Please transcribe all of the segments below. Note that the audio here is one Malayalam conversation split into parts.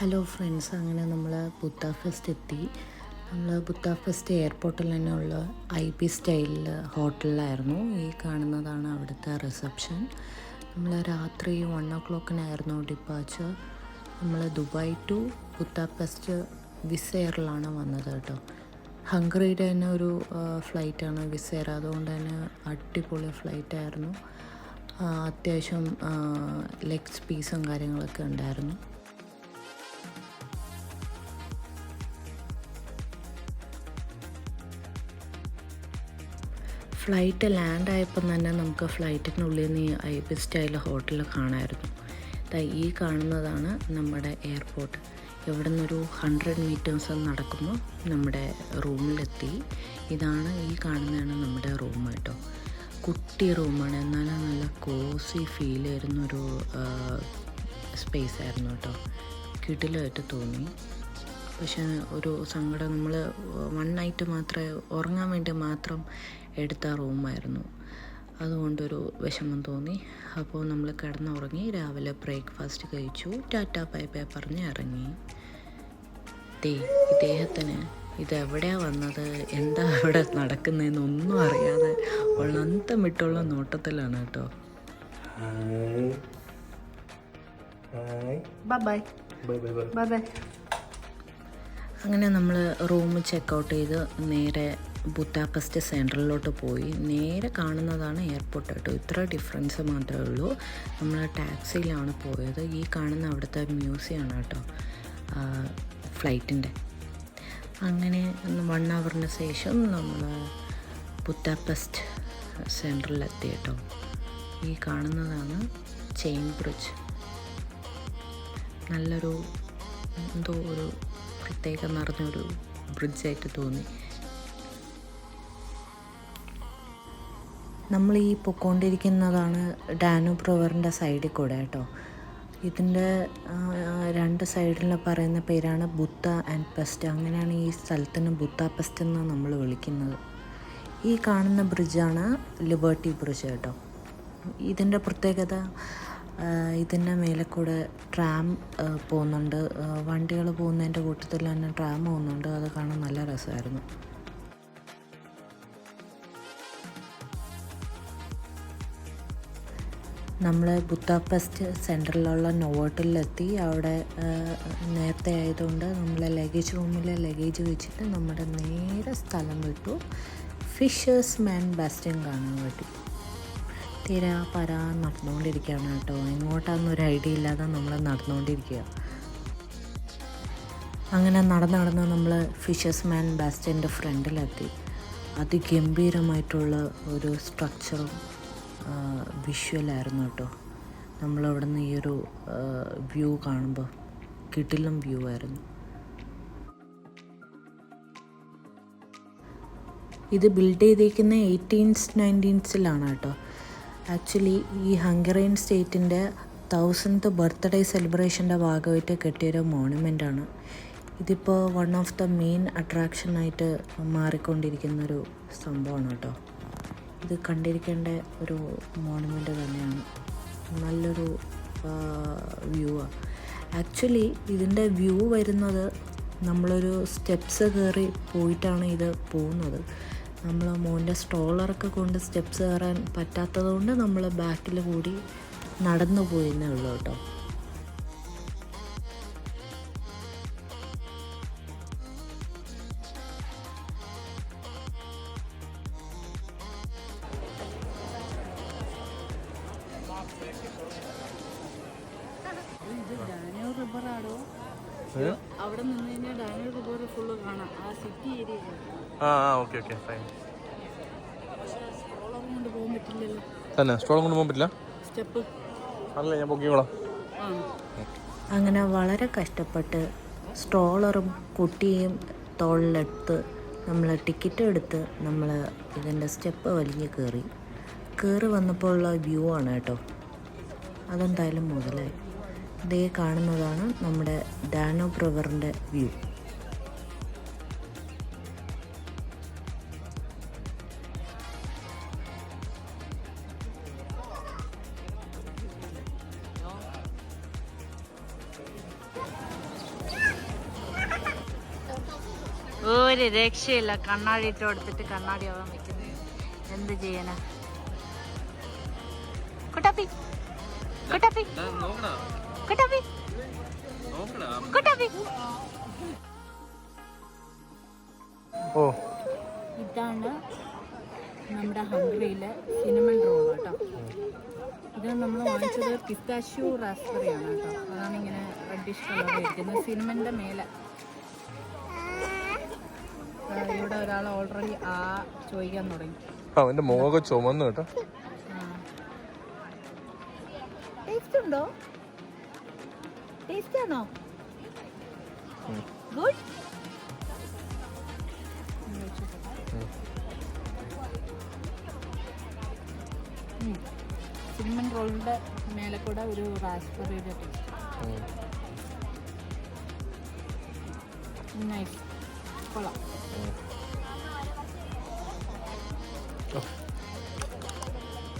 ഹലോ ഫ്രണ്ട്സ്, അങ്ങനെ നമ്മൾ ബുദ്ധാഫെസ്റ്റ് എത്തി. നമ്മൾ ബുദ്ധാഫെസ്റ്റ് എയർപോർട്ടിൽ തന്നെയുള്ള IB സ്റ്റൈലിൽ ഹോട്ടലിലായിരുന്നു. ഈ കാണുന്നതാണ് അവിടുത്തെ റിസപ്ഷൻ. നമ്മൾ രാത്രി 1 o'clock ഡിപ്പാച്ചർ. നമ്മൾ ദുബായ് ടു ബുദ്ധാഫെസ്റ്റ് വിസ് എയറിലാണ് വന്നത് കേട്ടോ. ഹംഗറിയുടെ തന്നെ ഒരു ഫ്ലൈറ്റാണ് വിസ് എയർ. അതുകൊണ്ട് തന്നെ അടിപൊളി ഫ്ലൈറ്റായിരുന്നു. അത്യാവശ്യം ലെഗ് പീസും കാര്യങ്ങളൊക്കെ ഉണ്ടായിരുന്നു. ഫ്ലൈറ്റ് ലാൻഡായപ്പം തന്നെ നമുക്ക് ഫ്ലൈറ്റിനുള്ളിൽ നിന്ന് ഈ IB സ്റ്റൈൽ ഹോട്ടൽ കാണാമായിരുന്നു. ഈ കാണുന്നതാണ് നമ്മുടെ എയർപോർട്ട്. ഇവിടെ നിന്നൊരു 100 meters നടക്കുമ്പോൾ നമ്മുടെ റൂമിലെത്തി. ഇതാണ് ഈ കാണുന്നതാണ് നമ്മുടെ റൂം കേട്ടോ. കുട്ടി റൂമാണ്, എന്നാലും നല്ല കോസി ഫീൽ ചെയ്യുന്നൊരു സ്പേസ് ആയിരുന്നു കേട്ടോ. കിടിലമായിട്ട് തോന്നി. പക്ഷേ ഒരു സങ്കടം, നമ്മൾ 1 night മാത്രമേ ഉറങ്ങാൻ വേണ്ടി മാത്രം എടുത്ത റൂമായിരുന്നു. അതുകൊണ്ടൊരു വിഷമം തോന്നി. അപ്പോൾ നമ്മൾ കിടന്നുറങ്ങി. രാവിലെ ബ്രേക്ക്ഫാസ്റ്റ് കഴിച്ചു. ടാറ്റ ബൈ ബൈ പറഞ്ഞ് ഇറങ്ങി. ഇദ്ദേഹത്തിന് ഇതെവിടെയാണ് വന്നത്, എന്താ അവിടെ നടക്കുന്നതെന്നൊന്നും അറിയാതെ വളന്തം വിട്ടുള്ള നോട്ടത്തിലാണ് കേട്ടോ. അങ്ങനെ നമ്മൾ റൂം ചെക്കൗട്ട് ചെയ്ത് നേരെ ബുദ്ധാഫെസ്റ്റ് സെൻട്രലിലോട്ട് പോയി. നേരെ കാണുന്നതാണ് എയർപോർട്ട് കേട്ടോ. ഇത്ര ഡിഫറൻസ് മാത്രമേ ഉള്ളൂ. നമ്മൾ ടാക്സിയിലാണ് പോയത്. ഈ കാണുന്ന അവിടുത്തെ മ്യൂസിയമാണ് കേട്ടോ ഫ്ലൈറ്റിൻ്റെ. അങ്ങനെ 1 hour ശേഷം നമ്മൾ ബുദ്ധാഫെസ്റ്റ് സെൻട്രലിലെത്തി കേട്ടോ. ഈ കാണുന്നതാണ് ചെയിൻ ബ്രിഡ്ജ്. നല്ലൊരു എന്തോ ഒരു പ്രത്യേകം നിറഞ്ഞൊരു ബ്രിഡ്ജായിട്ട് തോന്നി. നമ്മൾ ഈ പൊയ്ക്കൊണ്ടിരിക്കുന്നതാണ് ഡാനൂബ് റിവറിൻ്റെ സൈഡിൽ കൂടെ കേട്ടോ. ഇതിൻ്റെ 2 സൈഡിൽ പറയുന്ന പേരാണ് ബുദ്ധ ആൻഡ് പെസ്റ്റ്. അങ്ങനെയാണ് ഈ സ്ഥലത്തിന് ബുദ്ധാപെസ്റ്റ് എന്ന് നമ്മൾ വിളിക്കുന്നത്. ഈ കാണുന്ന ബ്രിഡ്ജാണ് ലിബർട്ടി ബ്രിഡ്ജ് കേട്ടോ. ഇതിൻ്റെ പ്രത്യേകത, ഇതിൻ്റെ മേലെ കൂടെ ട്രാം പോകുന്നുണ്ട്. വണ്ടികൾ പോകുന്നതിൻ്റെ കൂട്ടത്തിൽ തന്നെ ട്രാം പോകുന്നുണ്ട്. അത് കാണാൻ നല്ല രസമായിരുന്നു. നമ്മൾ ബുദ്ധാപെസ്റ്റ് സെൻട്രലിലുള്ള നോവോട്ടലിലെത്തി. അവിടെ നേരത്തെ ആയതുകൊണ്ട് നമ്മൾ ലഗേജ് റൂമിൽ ലഗേജ് വെച്ചിട്ട് നമ്മുടെ നേരെ സ്ഥലം വിട്ടു. ഫിഷേഴ്സ് മാൻ ബാസ്റ്റൻ കാണാൻ പറ്റി. തീരാ പരാ നടന്നുകൊണ്ടിരിക്കുകയാണ് കേട്ടോ. എങ്ങോട്ടാണെന്നൊരു ഐഡിയ ഇല്ലാതെ നമ്മൾ നടന്നുകൊണ്ടിരിക്കുക. അങ്ങനെ നടന്ന് നമ്മൾ ഫിഷേഴ്സ് മാൻ ബാസ്റ്റൻ്റെ ഫ്രണ്ടിലെത്തി. അതിഗംഭീരമായിട്ടുള്ള ഒരു സ്ട്രക്ചറും വിഷ്വലായിരുന്നു കേട്ടോ. നമ്മളവിടെ നിന്ന് ഈ ഒരു വ്യൂ കാണുമ്പോൾ കിടിലം വ്യൂ ആയിരുന്നു. ഇത് ബിൽഡ് ചെയ്തേക്കുന്ന 18th 19th കേട്ടോ. ആക്ച്വലി ഈ ഹംഗറിയൻ സ്റ്റേറ്റിൻ്റെ 1000th ബർത്ത്ഡേ സെലിബ്രേഷൻ്റെ ഭാഗമായിട്ട് കെട്ടിയൊരു മോണുമെൻ്റാണ്. ഇതിപ്പോൾ വൺ ഓഫ് ദ മെയിൻ അട്രാക്ഷനായിട്ട് മാറിക്കൊണ്ടിരിക്കുന്നൊരു സംഭവമാണ് കേട്ടോ. ഇത് കണ്ടിരിക്കേണ്ട ഒരു മോണുമെൻ്റ് തന്നെയാണ്. നല്ലൊരു വ്യൂ ആണ്. ആക്ച്വലി ഇതിൻ്റെ വ്യൂ വരുന്നത് നമ്മളൊരു സ്റ്റെപ്സ് കയറി പോയിട്ടാണ് ഇത് പോകുന്നത്. നമ്മൾ മോൻ്റെ സ്ട്രോളറൊക്കെ കൊണ്ട് സ്റ്റെപ്സ് കയറാൻ പറ്റാത്തത് കൊണ്ട് നമ്മൾ ബാക്കിൽ കൂടി നടന്നു പോയെന്നേ ഉള്ളൂ കേട്ടോ. അവിടെ നിന്ന് കഴിഞ്ഞാൽ ഡാനൂബ് റിവർ ഫുള്ള് കാണാം. ആ സിറ്റി ഏരിയ സ്ട്രോളർ കൊണ്ട് പോകാൻ പറ്റില്ലല്ലോ. തന്നെ സ്ട്രോളർ കൊണ്ട് പോകാൻ പറ്റില്ല. സ്റ്റെപ്പ് അല്ല, ഞാൻ പൊക്കിക്കോളാം. അങ്ങനെ വളരെ കഷ്ടപ്പെട്ട് സ്ട്രോളറും കുട്ടിയും തോളിലെടുത്ത് നമ്മൾ ടിക്കറ്റ് എടുത്ത് നമ്മൾ ഇതിൻ്റെ സ്റ്റെപ്പ് വലിഞ്ഞ് കയറി വന്നപ്പോൾ ഉള്ള വ്യൂ ആണ് കേട്ടോ. അതെന്തായാലും മുതലായി. ഇതേ കാണുന്നതാണ് നമ്മുടെ ഡാനൂബ് റിവറിൻ്റെ വ്യൂ. ഒരു രക്ഷയില്ല. കണ്ണാടി ഇട്ട് കൊടുത്തിട്ട് കണ്ണാടി ആവാൻ വെക്കുന്നത്. എന്ത് ചെയ്യാനാ? കുട്ടാപ്പി കുട്ടാപ്പി കുട്ടാപ്പി കുട്ടാപ്പി. ഓ, ഇതാണ് നമ്മുടെ ഹംഗ്രിയിലെ സിനമൺ റോൾ കേട്ടോ. ഇത് നമ്മൾ വാങ്ങിച്ചത് പിസ്താഷ്യൂ റാസ്ബെറി ആണ് കേട്ടോ. അതാണ് ഇങ്ങനെ റെഡിഷ് കളർ ഇരിക്കുന്നത് സിനമൻ്റെ മേലെ. ഇവിടെ ഒരാൾ ഓൾറെഡി ചോദിക്കാൻ തുടങ്ങി. അവന്റെ മുഖമൊക്കെ ചുമന്നു കേട്ടോ. ടേസ്റ്റ് ഉണ്ടോ? ടേസ്റ്റ് ആണോ? ഗുഡ്. സിനമൺ റോളിന്റെ മേലെ കൂടെ ഒരു റാസ്ബെറിയുടെ ടേസ്റ്റ്. നൈസ്, കൊള്ളാം.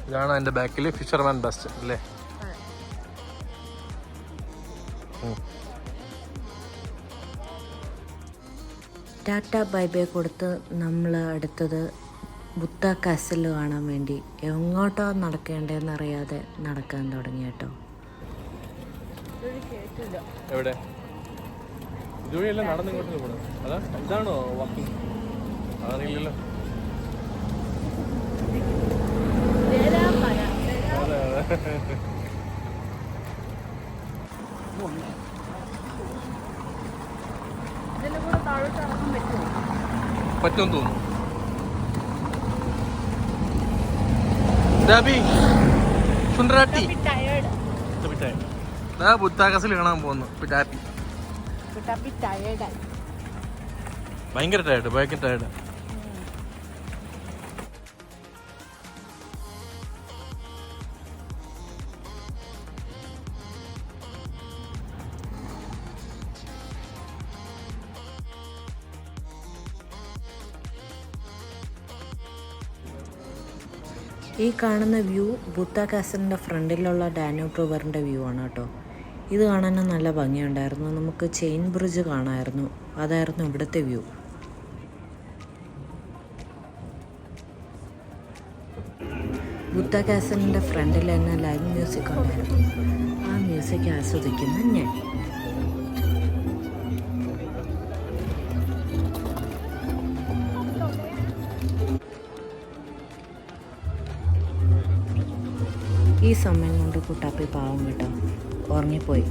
ഇതാണ് അതിന്റെ ബാക്കിൽ ഫിഷർമാൻ ബെസ്റ്റ് അല്ലേ? ടാറ്റ ബൈ ബൈ കൊടുത്ത് നമ്മൾ അടുത്തത് ബുദ്ധ കാസിൽ കാണാൻ വേണ്ടി എങ്ങോട്ടോ നടക്കേണ്ടതെന്ന് അറിയാതെ നടക്കാൻ തുടങ്ങി കേട്ടോ. എവിടെ ഇതുവഴിയല്ല നടന്നിങ്ങോട്ട് പോകണം? അതാ ഇതാണോ വാക്കിംഗ്? അതറിയില്ലല്ലോ. പറ്റുമെന്ന് തോന്നുന്നു. സുന്ദരാട്ടി ബുദ്ധാകാസിൽ കാണാൻ പോകുന്നു. ഭയങ്കര ടയർഡ്. ഈ കാണുന്ന വ്യൂ ബുദ്ധ കാസലിൻ്റെ ഫ്രണ്ടിലുള്ള ഡാന്യൂബ് റിവറിൻ്റെ വ്യൂ ആണ് കേട്ടോ. ഇത് കാണാനും നല്ല ഭംഗിയുണ്ടായിരുന്നു. നമുക്ക് ചെയിൻ ബ്രിഡ്ജ് കാണാമായിരുന്നു. അതായിരുന്നു ഇവിടുത്തെ വ്യൂ. ബുദ്ധ കാസലിൻ്റെ ഫ്രണ്ടിൽ തന്നെ ലൈവ് മ്യൂസിക് ഉണ്ടായിരുന്നു. ആ മ്യൂസിക് ആസ്വദിക്കുന്ന ഞാൻ. ഈ സമയം കൊണ്ട് കുട്ടാപ്പി പാവം കേട്ടോ ഉറങ്ങിപ്പോയി.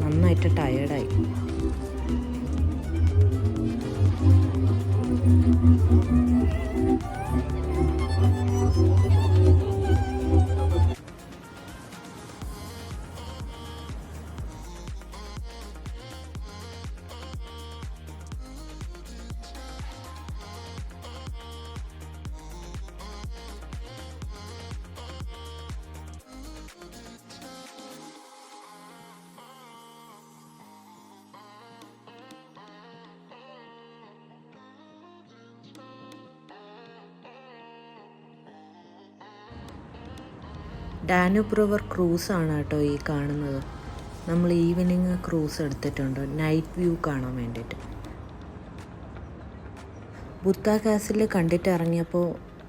നന്നായിട്ട് ടയേർഡായി. ഡാന്യൂബ് റിവർ ക്രൂസാണ് കേട്ടോ ഈ കാണുന്നത്. നമ്മൾ ഈവനിങ് ക്രൂസ് എടുത്തിട്ടുണ്ട് നൈറ്റ് വ്യൂ കാണാൻ വേണ്ടിയിട്ട്. ബുദ്ധ കാസിൽ കണ്ടിട്ട് ഇറങ്ങിയപ്പോൾ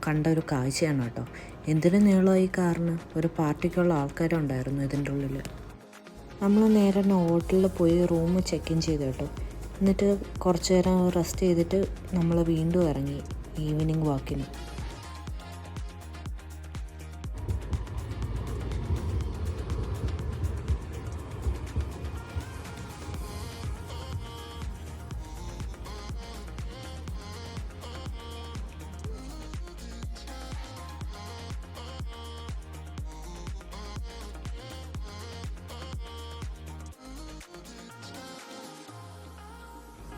കണ്ട ഒരു കാഴ്ചയാണ് കേട്ടോ. എന്തിനു നീളമായി കാറിന് ഒരു പാർട്ടിക്കുള്ള ആൾക്കാരുണ്ടായിരുന്നു ഇതിൻ്റെ ഉള്ളിൽ. നമ്മൾ നേരെ ഹോട്ടലിൽ പോയി റൂം ചെക്ക് ഇൻ ചെയ്തു കേട്ടോ. എന്നിട്ട് കുറച്ച് നേരം റെസ്റ്റ് ചെയ്തിട്ട് നമ്മൾ വീണ്ടും ഇറങ്ങി ഈവനിങ് വാക്കിന്.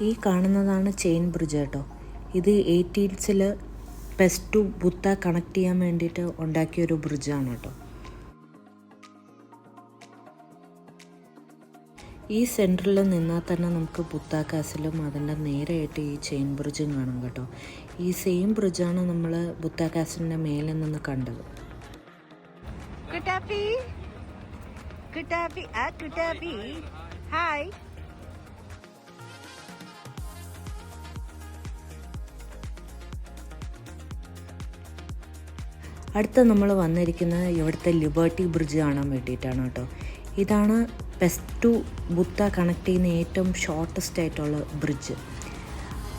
ഈ കാണുന്നതാണ് ചെയിൻ ബ്രിഡ്ജ് കേട്ടോ. ഇത് 1800s pest to Buddha connect ചെയ്യാൻ വേണ്ടിയിട്ട് ഉണ്ടാക്കിയൊരു ബ്രിഡ്ജാണ് കേട്ടോ. ഈ സെൻറ്ററിൽ നിന്നാൽ തന്നെ നമുക്ക് ബുദ്ധ കാസിലും അതിൻ്റെ നേരെയായിട്ട് ഈ ചെയിൻ ബ്രിഡ്ജും കാണാം കേട്ടോ. ഈ സെയിം ബ്രിഡ്ജാണ് നമ്മൾ ബുദ്ധ കാസിലിൻ്റെ മേലെ നിന്ന് കണ്ടത്. ഹായ്. അടുത്ത നമ്മൾ വന്നിരിക്കുന്നത് ഇവിടുത്തെ ലിബർട്ടി ബ്രിഡ്ജ് കാണാൻ വേണ്ടിയിട്ടാണ് കേട്ടോ. ഇതാണ് പെസ്റ്റ് ടു ബുദ്ധ കണക്ട് ചെയ്യുന്ന ഏറ്റവും ഷോർട്ടസ്റ്റ് ആയിട്ടുള്ള ബ്രിഡ്ജ്.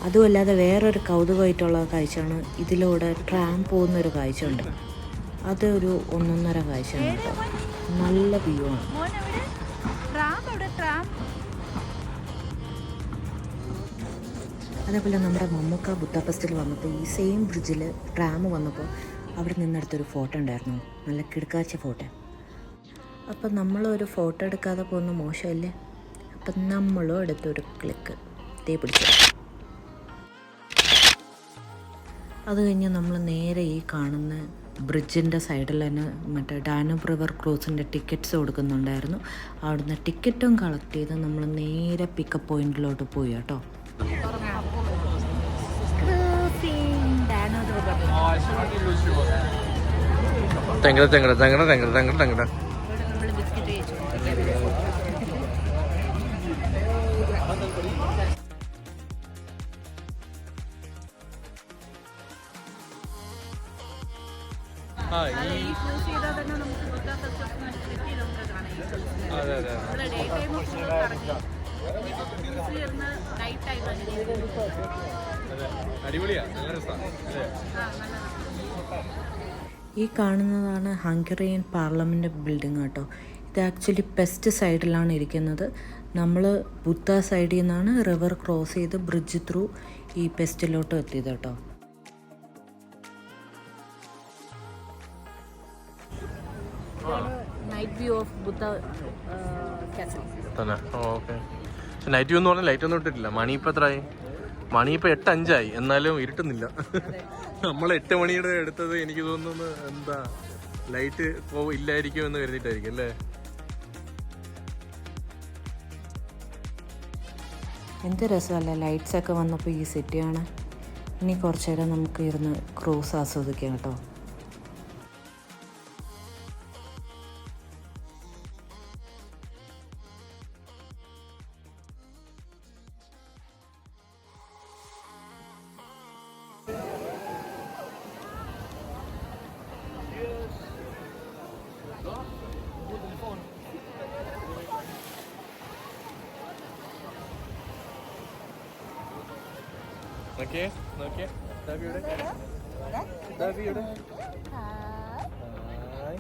അതുമല്ലാതെ വേറൊരു കൗതുകമായിട്ടുള്ള കാഴ്ചയാണ് ഇതിലൂടെ ട്രാം പോകുന്നൊരു കാഴ്ച ഉണ്ട്. അതൊരു ഒന്നൊന്നര കാഴ്ചയാണ് കേട്ടോ. നല്ല വ്യൂ ആണ്. അതേപോലെ നമ്മുടെ മമ്മൂക്ക ബുദ്ധ ഫെസ്റ്റിൽ വന്നപ്പോൾ ഈ സെയിം ബ്രിഡ്ജിൽ ട്രാം വന്നപ്പോൾ അവിടെ നിന്നെടുത്തൊരു ഫോട്ടോ ഉണ്ടായിരുന്നു. നല്ല കിടക്കാച്ച ഫോട്ടോ. അപ്പം നമ്മളൊരു ഫോട്ടോ എടുക്കാതെ പോകുന്ന മോശമല്ലേ? അപ്പം നമ്മളും എടുത്തൊരു ക്ലിക്ക് പിടിച്ചു. അത് കഴിഞ്ഞ് നമ്മൾ നേരെ ഈ കാണുന്ന ബ്രിഡ്ജിൻ്റെ സൈഡിൽ തന്നെ മറ്റേ ഡാനൂബ് റിവർ ക്രൂസിൻ്റെ ടിക്കറ്റ്സ് കൊടുക്കുന്നുണ്ടായിരുന്നു. അവിടുന്ന് ടിക്കറ്റും കളക്ട് ചെയ്ത് നമ്മൾ നേരെ പിക്കപ്പ് പോയിന്റിലോട്ട് പോയി കേട്ടോ. തെങ്ങട തെങ്ങട തെങ്ങട തെങ്ങട തെങ്ങട തെങ്ങട. അതെ അതെ അടിപൊളിയാ, നല്ല രസമാണ്. ഈ കാണുന്നതാണ് ഹംഗേറിയൻ പാർലമെൻറ്റ് ബിൽഡിംഗ് കേട്ടോ. ഇത് ആക്ച്വലി പെസ്റ്റ് സൈഡിലാണ് ഇരിക്കുന്നത്. നമ്മൾ ബുദ്ധ സൈഡിൽ നിന്നാണ് റിവർ ക്രോസ് ചെയ്ത് ബ്രിഡ്ജ് ത്രൂ ഈ പെസ്റ്റിലോട്ട് എത്തിയത് കേട്ടോ. Night view of Buddha castle. Okay. Night view എന്ന് പറഞ്ഞാൽ ലൈറ്റ് ഒന്നും ഇട്ടിട്ടില്ല. മണി ഇപ്പം എത്രയായി? മണി ഇപ്പം 8:05 എന്നാലും ഇരുട്ടുന്നില്ല. നമ്മൾ 8 മണിയുടെ എടുത്തത് എനിക്ക് തോന്നുന്നു എന്താ ലൈറ്റ് ഇല്ലായിരിക്കും എന്ന് കരുതിയിട്ടായിരിക്കും അല്ലേ? എന്ത് രസമല്ലേ ലൈറ്റ്സൊക്കെ വന്നപ്പോൾ ഈ സിറ്റിയാണ്. ഇനി കുറച്ച് നേരം നമുക്ക് ഇരുന്ന് ക്രൂസ് ആസ്വദിക്കാം കേട്ടോ. നോക്കിയേ നോക്കിയേ ദാബിയുടെ ഹായ്.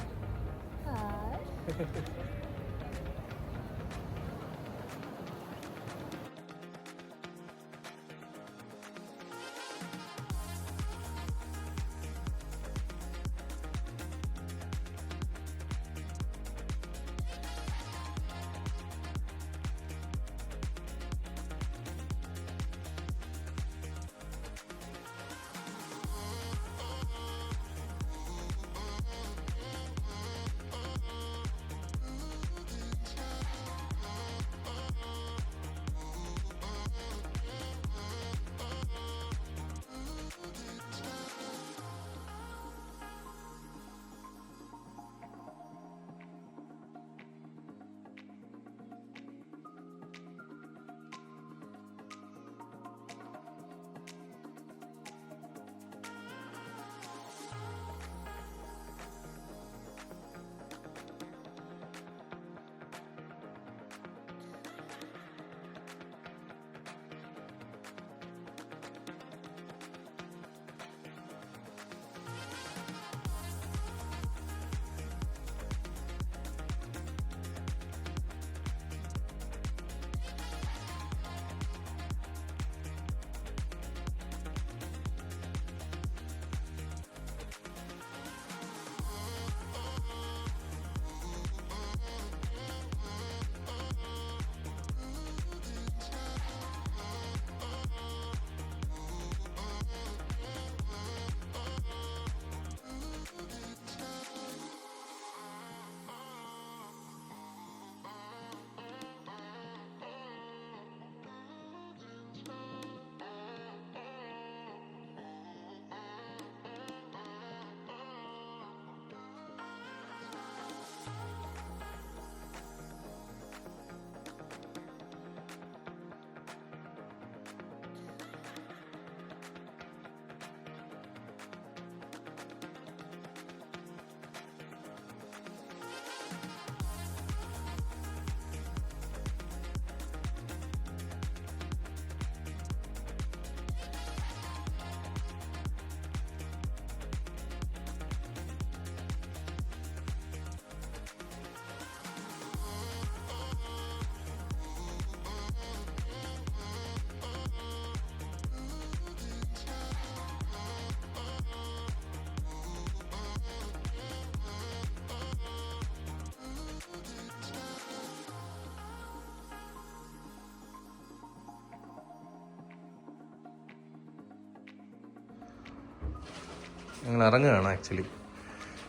ഞങ്ങൾ ഇറങ്ങുകയാണ് ആക്ച്വലി.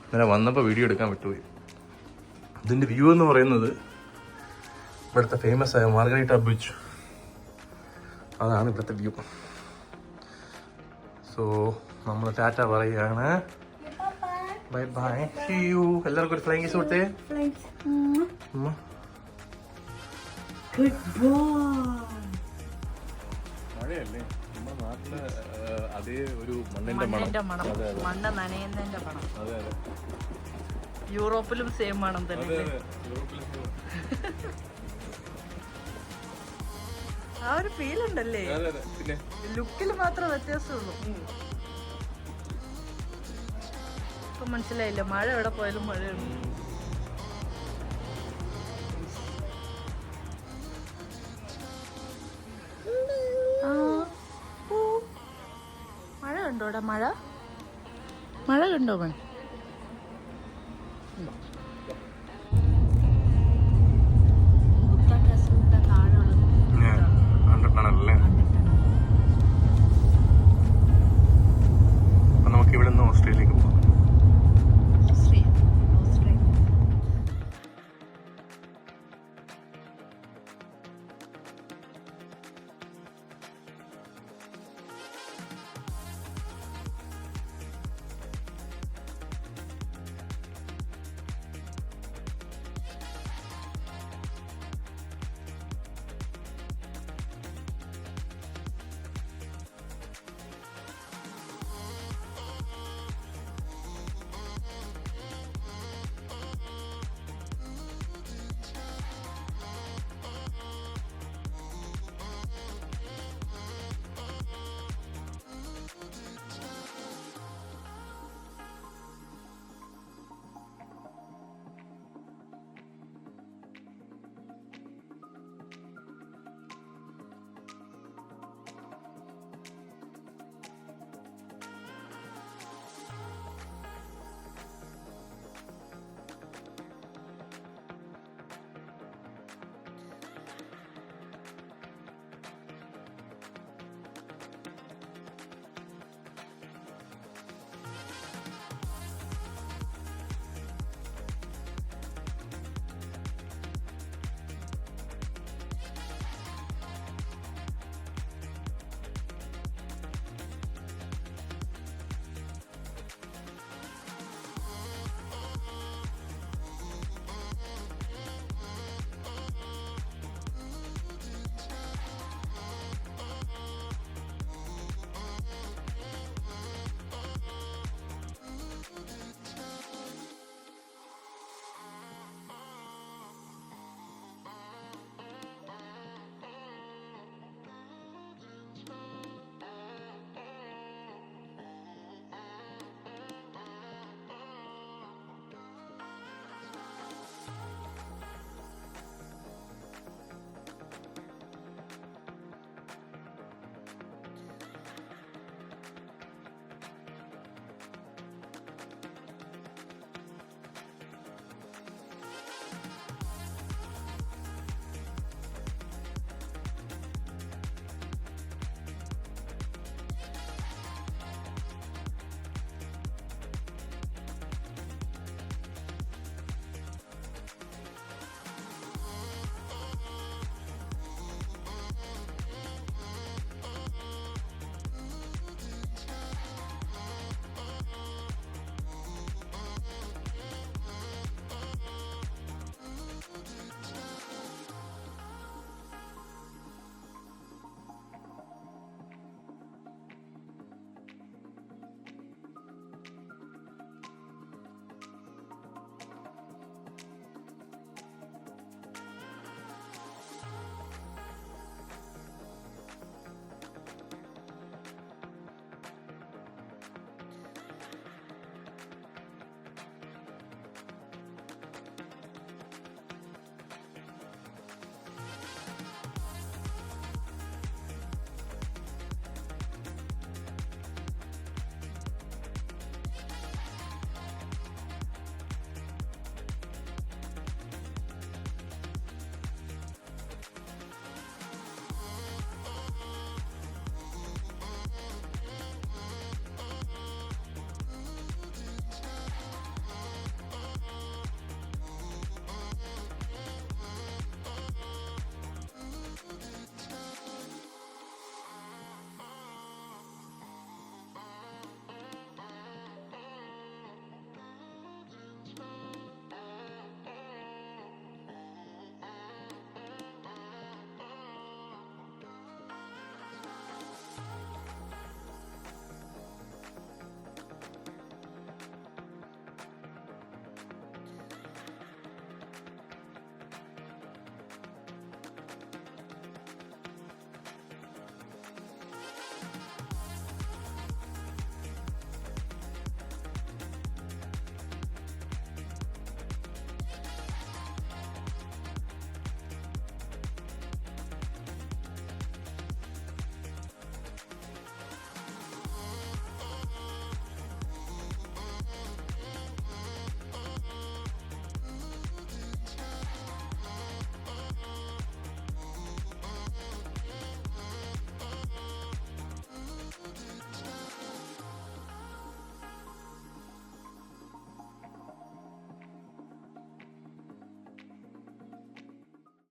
ഇന്നലെ വന്നപ്പോൾ വീഡിയോ എടുക്കാൻ വിട്ടുപോയി. ഇതിൻ്റെ വ്യൂ എന്ന് പറയുന്നത് ഇവിടുത്തെ ഫേമസ് ആയ മാർഗരീറ്റ ബീച്ച്, അതാണ് ഇവിടുത്തെ വ്യൂ. സോ നമ്മൾ ടാറ്റ പറയുകയാണ്. Bye bye, see you. എല്ലാവർക്കും ഒരു ഫ്ലൈങ് കിസ് കൊടുത്തേ. മഴയല്ലേ നമ്മുടെ നാട്ടില് അതേ ഒരു മണ്ണിന്റെ മണം. മണ്ണ് നനയുന്നതിന്റെ മണം. അതെ അതെ, യൂറോപ്പിലും സെയിം മണം തന്നെ. ആ ഒരു ഫീൽ ഉണ്ടല്ലേ, പിന്നെ ലുക്കിൽ മാത്രം വ്യത്യാസമുള്ളൂ. ഇപ്പൊ മനസ്സിലായില്ല, മഴ എവിടെ പോയാലും മഴയുണ്ട്. മഴ കണ്ടോടാ, മഴ കണ്ടോ?